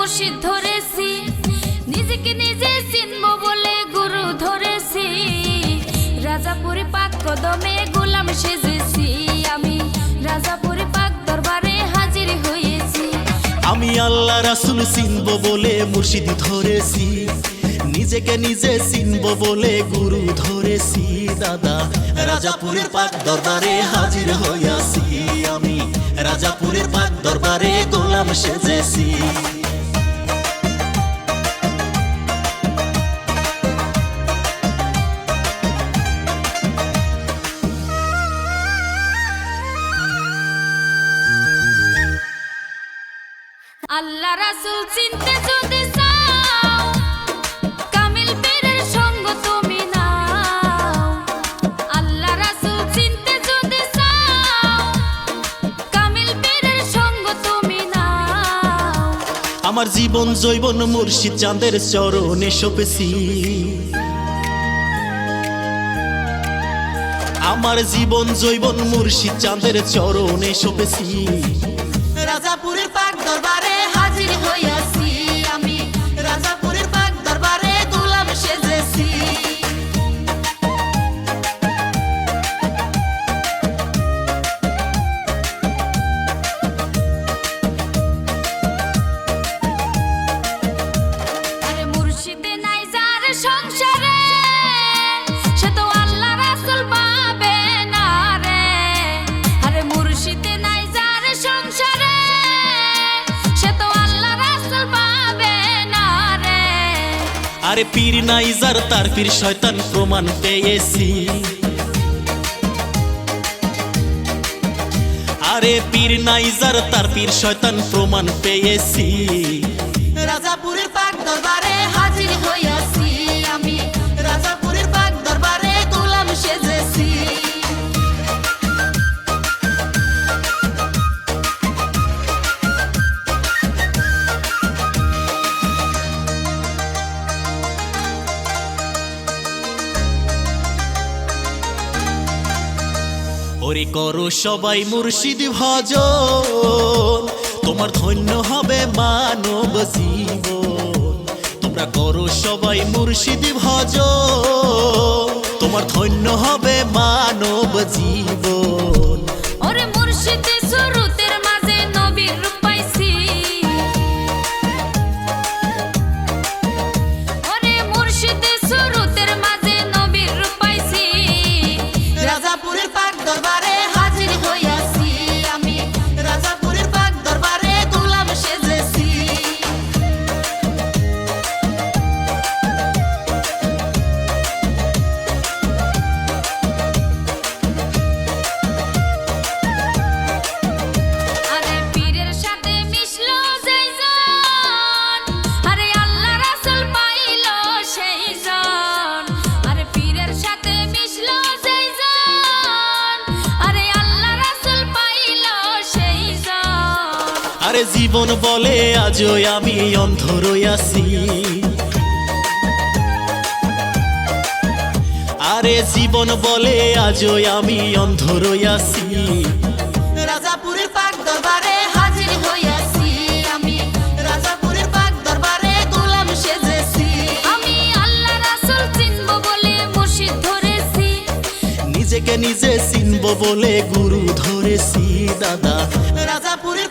মুর্শিদ ধরেছি, নিজেকে নিজে চিনব বলে গুরু ধরেছি। রাজাপুরে পাক কদমে গোলাম সেজেছি, আমি রাজাপুরে পাক দরবারে হাজির হয়েছি। আমি আল্লাহ রাসূল চিনব বলে মুর্শিদ ধরেছি, নিজেকে নিজে চিনব বলে গুরু ধরেছি। দাদা রাজাপুরের পাক দরবারে হাজির হইয়াছি, আমি রাজাপুরের পাক দরবারে গোলাম সেজেছি। আল্লাহ রাসূল চিনতে যদি চাও, কামিল পীরের সঙ্গ তুমি নাও। আল্লাহ রাসূল চিনতে যদি চাও, কামিল পীরের সঙ্গ তুমি নাও। আমার জীবন জৈবন মুর্শিদ চাঁদের চরণে সপেছি, আমার জীবন জৈবন মুর্শিদ চাঁদের চরণে সপেছি। রাজাপুরের পাক দরবারে হাজির হইয়াছি, আমি রাজাপুরের পাক দরবারে গোলাম সেজেছি। আরে মুর্শিদে নাই যার সংসারে, সে তো আল্লাহ রাসূল পাবে না রে। আরে মুর্শিদে নাই যার সংসারে, সে তো আল্লাহ রাসূল পাবে না রে। আরে পীর নাই যার তার পীর শয়তান প্রমাণ পেয়েছি, আরে পীর নাই যার তার পীর শয়তান প্রমাণ পেয়েছি। রাজাপুরের পাক দরবারে হাজির হইয়াছি, আমি রাজাপুরের পাক দরবারে গোলাম সেজেছি। ওরে করো সবাই মুর্শিদ ভজন, তোমার ধন্য হবে মানব জীবন। তোমরা করো সবাই মুর্শিদ ভজন, তোমার ধন্য হবে মানব জীবন। ওরে মুর্শিদে সুরতের মাঝে নবীর রূপ পাইছি, ওরে মুর্শিদে সুরতের মাঝে নবীর রূপ পাইছি। রাজাপুরের পাক দরবারে হাজির হইয়াছি, আমি রাজাপুরের পাক দরবারে গোলাম সেজেছি। আরে পীরের সাথে মিশলো যেই জন, আরে আল্লাহ রাসূল পাইলো সেই জন। আরে পীরের সাথে মিশলো যেই জন, আরে আল্লাহ রাসূল পাইলো সেই জন। আরে জীবন বলে আজও আমি অন্ধ রইয়াছি, আরে জীবন বলে আজও আমি অন্ধ রইয়াছি। রাজাপুরের পাক দরবারে হাজির হইয়াছি, আমি রাজাপুরের পাক দরবারে গোলাম সেজেছি। আমি আল্লাহ রাসূল চিনব বলে মুর্শিদ ধরেছি, নিজেকে নিজে চিনব বলে গুরু ধরেছি। দাদা রাজাপুরের